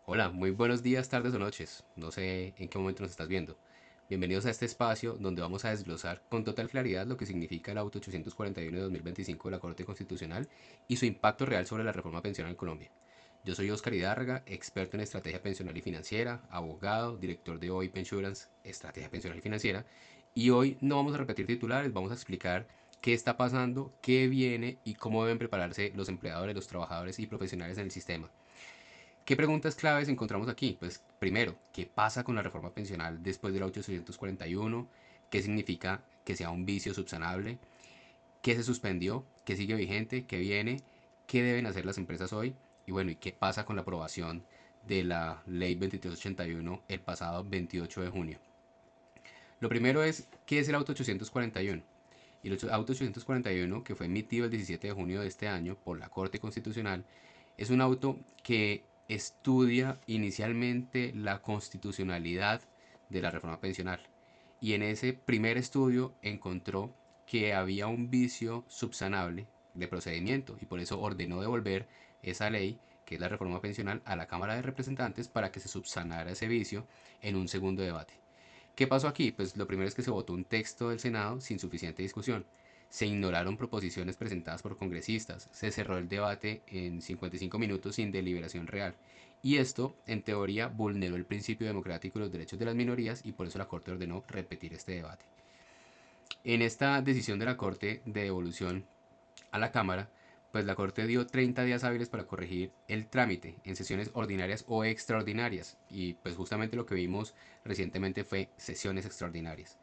Hola, muy buenos días, tardes o noches. No sé en qué momento nos estás viendo. Bienvenidos a este espacio donde vamos a desglosar con total claridad lo que significa el Auto 841 de 2025 de la Corte Constitucional y su impacto real sobre la reforma pensional en Colombia. Yo soy Oscar Hidárraga, experto en estrategia pensional y financiera, abogado, director de OIP Insurance, estrategia pensional y financiera. Y hoy no vamos a repetir titulares, vamos a explicar qué está pasando, qué viene y cómo deben prepararse los empleadores, los trabajadores y profesionales en el sistema. ¿Qué preguntas claves encontramos aquí? Pues primero, ¿qué pasa con la reforma pensional después de la 841? ¿Qué significa que sea un vicio subsanable? ¿Qué se suspendió? ¿Qué sigue vigente? ¿Qué viene? ¿Qué deben hacer las empresas hoy? Y bueno, ¿y qué pasa con la aprobación de la ley 2381 el pasado 28 de junio? Lo primero es, ¿qué es el auto 841? Y el auto 841, que fue emitido el 17 de junio de este año por la Corte Constitucional, es un auto que estudia inicialmente la constitucionalidad de la reforma pensional. Y en ese primer estudio encontró que había un vicio subsanable de procedimiento y por eso ordenó devolver esa ley, que es la reforma pensional, a la Cámara de Representantes para que se subsanara ese vicio en un segundo debate. ¿Qué pasó aquí? Pues lo primero es que se votó un texto del Senado sin suficiente discusión. Se ignoraron proposiciones presentadas por congresistas. Se cerró el debate en 55 minutos sin deliberación real. Y esto, en teoría, vulneró el principio democrático y los derechos de las minorías y por eso la Corte ordenó repetir este debate. En esta decisión de la Corte de devolución a la Cámara, pues la Corte dio 30 días hábiles para corregir el trámite en sesiones ordinarias o extraordinarias. Y pues justamente lo que vimos recientemente fue sesiones extraordinarias.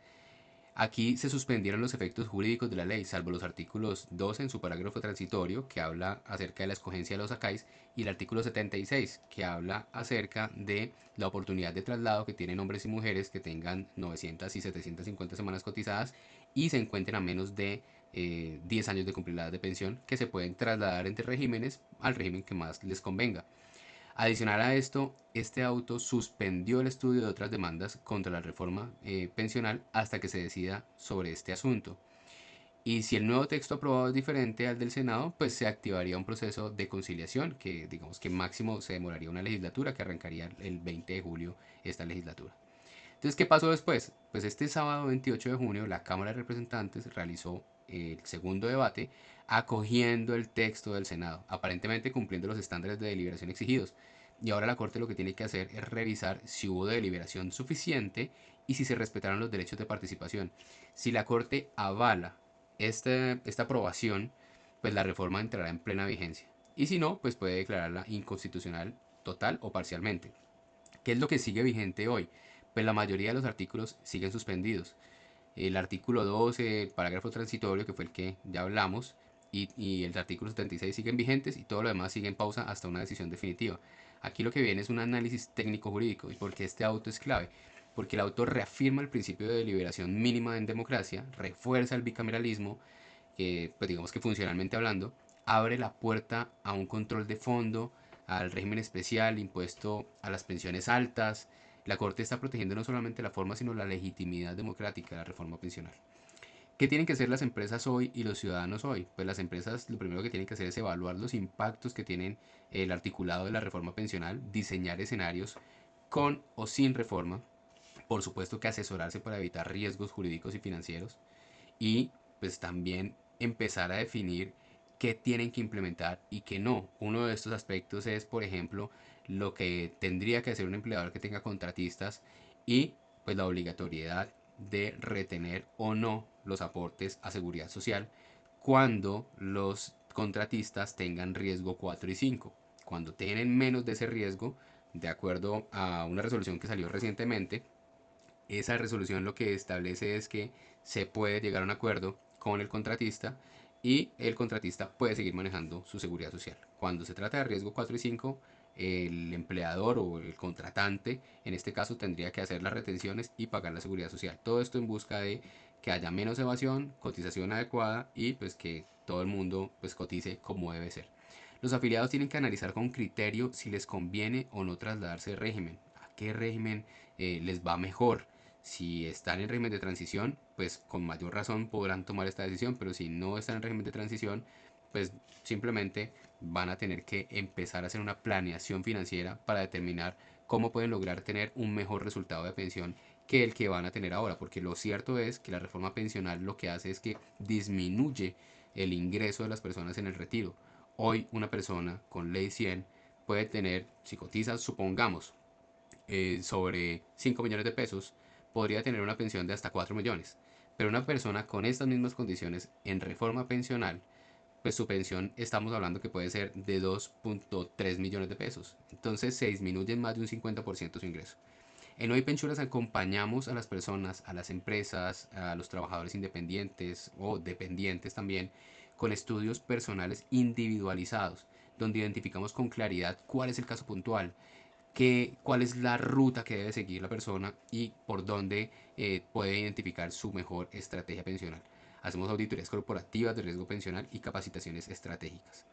Aquí se suspendieron los efectos jurídicos de la ley, salvo los artículos 12 en su parágrafo transitorio, que habla acerca de la escogencia de los ACAIS, y el artículo 76, que habla acerca de la oportunidad de traslado que tienen hombres y mujeres que tengan 900 y 750 semanas cotizadas y se encuentren a menos de 10 años de cumplir la edad de pensión, que se pueden trasladar entre regímenes al régimen que más les convenga. Adicional a esto, este auto suspendió el estudio de otras demandas contra la reforma pensional hasta que se decida sobre este asunto. Y si el nuevo texto aprobado es diferente al del Senado, pues se activaría un proceso de conciliación que digamos que máximo se demoraría una legislatura que arrancaría el 20 de julio esta legislatura. Entonces, ¿qué pasó después? Pues este sábado 28 de junio la Cámara de Representantes realizó el segundo debate acogiendo el texto del Senado, aparentemente cumpliendo los estándares de deliberación exigidos. Y ahora la Corte lo que tiene que hacer es revisar si hubo deliberación suficiente y si se respetaron los derechos de participación. Si la Corte avala esta aprobación, pues la reforma entrará en plena vigencia. Y si no, pues puede declararla inconstitucional total o parcialmente. ¿Qué es lo que sigue vigente hoy? Pues la mayoría de los artículos siguen suspendidos. El artículo 12, el parágrafo transitorio, que fue el que ya hablamos, y el artículo 76 siguen vigentes y todo lo demás sigue en pausa hasta una decisión definitiva. Aquí lo que viene es un análisis técnico jurídico. ¿Y por qué este auto es clave? Porque el auto reafirma el principio de deliberación mínima en democracia, refuerza el bicameralismo, que pues digamos que funcionalmente hablando, abre la puerta a un control de fondo, al régimen especial impuesto a las pensiones altas. La Corte está protegiendo no solamente la forma, sino la legitimidad democrática de la reforma pensional. ¿Qué tienen que hacer las empresas hoy y los ciudadanos hoy? Pues las empresas lo primero que tienen que hacer es evaluar los impactos que tienen el articulado de la reforma pensional, diseñar escenarios con o sin reforma, por supuesto que asesorarse para evitar riesgos jurídicos y financieros, y pues también empezar a definir qué tienen que implementar y qué no. Uno de estos aspectos es, por ejemplo, lo que tendría que hacer un empleador que tenga contratistas y pues la obligatoriedad de retener o no los aportes a seguridad social cuando los contratistas tengan riesgo 4 y 5. Cuando tienen menos de ese riesgo, de acuerdo a una resolución que salió recientemente, esa resolución lo que establece es que se puede llegar a un acuerdo con el contratista y el contratista puede seguir manejando su seguridad social. Cuando se trata de riesgo 4 y 5, el empleador o el contratante en este caso tendría que hacer las retenciones y pagar la seguridad social. Todo esto en busca de que haya menos evasión, cotización adecuada y pues que todo el mundo pues cotice como debe ser. Los afiliados tienen que analizar con criterio si les conviene o no trasladarse de régimen, a qué régimen les va mejor. Si están en régimen de transición, pues con mayor razón podrán tomar esta decisión, pero si no están en régimen de transición, pues simplemente van a tener que empezar a hacer una planeación financiera para determinar cómo pueden lograr tener un mejor resultado de pensión que el que van a tener ahora, porque lo cierto es que la reforma pensional lo que hace es que disminuye el ingreso de las personas en el retiro. Hoy una persona con ley 100 puede tener, si cotiza, supongamos, sobre 5 millones de pesos, podría tener una pensión de hasta 4 millones. Pero una persona con estas mismas condiciones en reforma pensional, pues su pensión estamos hablando que puede ser de 2.3 millones de pesos. Entonces se disminuye en más de un 50% su ingreso. En Hoy Penchuras acompañamos a las personas, a las empresas, a los trabajadores independientes o dependientes también, con estudios personales individualizados, donde identificamos con claridad cuál es el caso puntual, cuál es la ruta que debe seguir la persona y por dónde puede identificar su mejor estrategia pensional. Hacemos auditorías corporativas de riesgo pensional y capacitaciones estratégicas.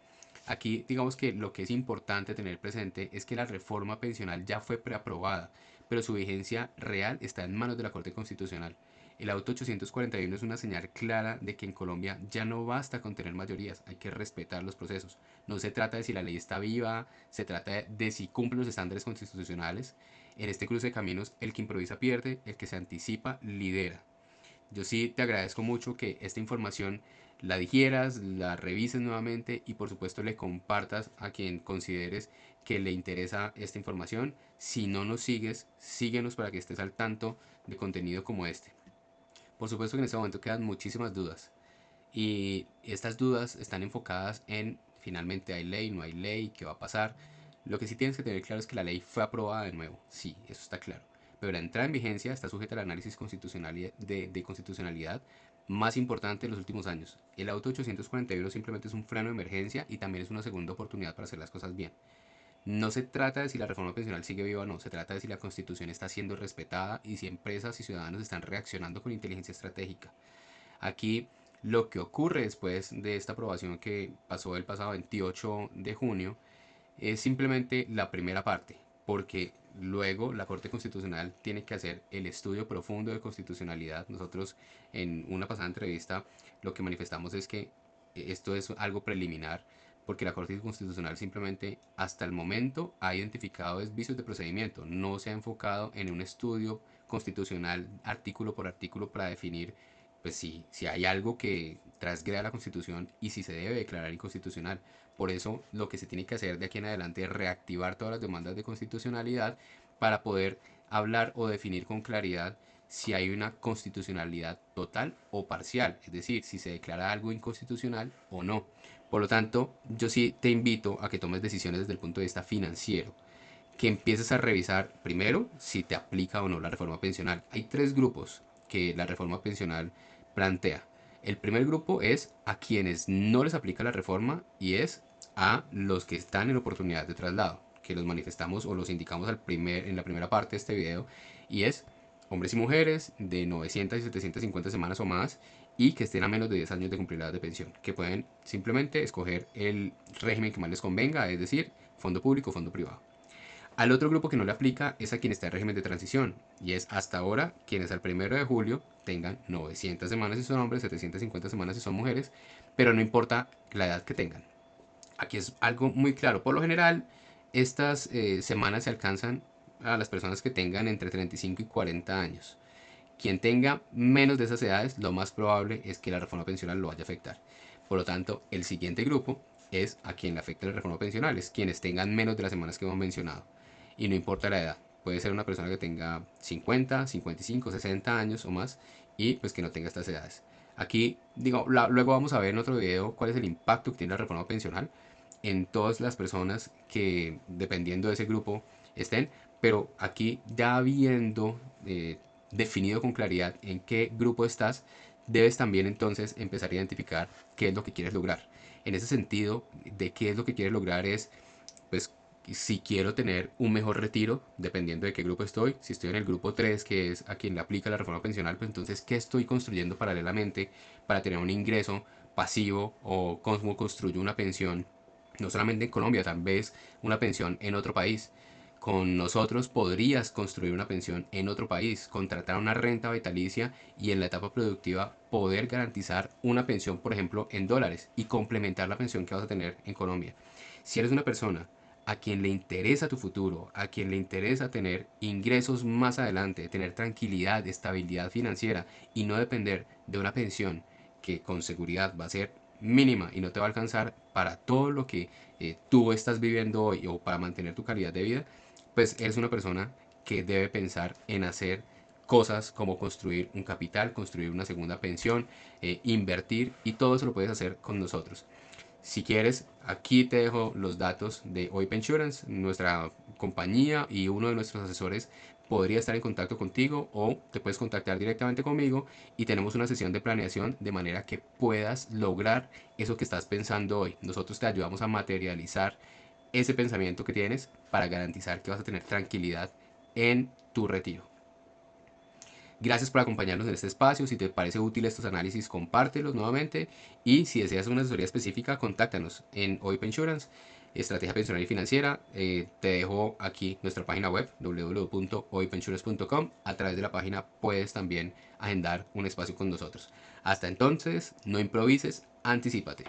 Aquí digamos que lo que es importante tener presente es que la reforma pensional ya fue preaprobada, pero su vigencia real está en manos de la Corte Constitucional. El auto 841 es una señal clara de que en Colombia ya no basta con tener mayorías, hay que respetar los procesos. No se trata de si la ley está viva, se trata de si cumple los estándares constitucionales. En este cruce de caminos, el que improvisa pierde, el que se anticipa lidera. Yo sí te agradezco mucho que esta información la digieras, la revises nuevamente y por supuesto le compartas a quien consideres que le interesa esta información. Si no nos sigues, síguenos para que estés al tanto de contenido como este. Por supuesto que en este momento quedan muchísimas dudas y estas dudas están enfocadas en finalmente hay ley, no hay ley, qué va a pasar. Lo que sí tienes que tener claro es que la ley fue aprobada de nuevo, sí, eso está claro. Pero la entrada en vigencia está sujeta al análisis de constitucionalidad más importante de los últimos años. El auto 841 simplemente es un freno de emergencia y también es una segunda oportunidad para hacer las cosas bien. No se trata de si la reforma pensional sigue viva o no, se trata de si la constitución está siendo respetada y si empresas y ciudadanos están reaccionando con inteligencia estratégica. Aquí lo que ocurre después de esta aprobación que pasó el pasado 28 de junio es simplemente la primera parte, porque luego la Corte Constitucional tiene que hacer el estudio profundo de constitucionalidad. Nosotros en una pasada entrevista lo que manifestamos es que esto es algo preliminar, porque la Corte Constitucional simplemente hasta el momento ha identificado vicios de procedimiento, no se ha enfocado en un estudio constitucional artículo por artículo para definir pues si hay algo que transgreda la Constitución y si se debe declarar inconstitucional. Por eso lo que se tiene que hacer de aquí en adelante es reactivar todas las demandas de constitucionalidad para poder hablar o definir con claridad si hay una constitucionalidad total o parcial, es decir, si se declara algo inconstitucional o no. Por lo tanto, yo sí te invito a que tomes decisiones desde el punto de vista financiero, que empieces a revisar primero si te aplica o no la reforma pensional. Hay tres grupos que la reforma pensional plantea. El primer grupo es a quienes no les aplica la reforma y es a los que están en oportunidad de traslado, que los manifestamos o los indicamos en la primera parte de este video, y es hombres y mujeres de 900 y 750 semanas o más y que estén a menos de 10 años de cumplir la edad de pensión, que pueden simplemente escoger el régimen que más les convenga, es decir, fondo público o fondo privado. Al otro grupo que no le aplica es a quien está en régimen de transición, y es hasta ahora quienes al 1 de julio tengan 900 semanas si son hombres, 750 semanas si son mujeres, pero no importa la edad que tengan. Aquí es algo muy claro. Por lo general, estas semanas se alcanzan a las personas que tengan entre 35 y 40 años. Quien tenga menos de esas edades, lo más probable es que la reforma pensional lo vaya a afectar. Por lo tanto, el siguiente grupo es a quien le afecte la reforma pensional, es quienes tengan menos de las semanas que hemos mencionado. Y no importa la edad, puede ser una persona que tenga 50, 55, 60 años o más y pues que no tenga estas edades. Aquí, digo, luego vamos a ver en otro video cuál es el impacto que tiene la reforma pensional en todas las personas que, dependiendo de ese grupo, estén. Pero aquí, ya habiendo definido con claridad en qué grupo estás, debes también entonces empezar a identificar qué es lo que quieres lograr. En ese sentido, de qué es lo que quieres lograr es, pues, si quiero tener un mejor retiro, dependiendo de qué grupo estoy, si estoy en el grupo 3 que es a quien le aplica la reforma pensional, pues entonces, ¿qué estoy construyendo paralelamente para tener un ingreso pasivo o cómo construyo una pensión, no solamente en Colombia, tal vez una pensión en otro país? Con nosotros podrías construir una pensión en otro país, contratar una renta vitalicia y en la etapa productiva poder garantizar una pensión, por ejemplo, en dólares y complementar la pensión que vas a tener en Colombia. Si eres una persona a quien le interesa tu futuro, a quien le interesa tener ingresos más adelante, tener tranquilidad, estabilidad financiera y no depender de una pensión que con seguridad va a ser mínima y no te va a alcanzar para todo lo que tú estás viviendo hoy o para mantener tu calidad de vida, pues eres una persona que debe pensar en hacer cosas como construir un capital, construir una segunda pensión, invertir, y todo eso lo puedes hacer con nosotros. Si quieres, aquí te dejo los datos de OIP Insurance, nuestra compañía, y uno de nuestros asesores podría estar en contacto contigo o te puedes contactar directamente conmigo y tenemos una sesión de planeación de manera que puedas lograr eso que estás pensando hoy. Nosotros te ayudamos a materializar ese pensamiento que tienes para garantizar que vas a tener tranquilidad en tu retiro. Gracias por acompañarnos en este espacio. Si te parece útil estos análisis, compártelos nuevamente. Y si deseas una asesoría específica, contáctanos en OIP Insurance, Estrategia Pensional y Financiera. Te dejo aquí nuestra página web www.oipinsurance.com. A través de la página puedes también agendar un espacio con nosotros. Hasta entonces, no improvises, anticípate.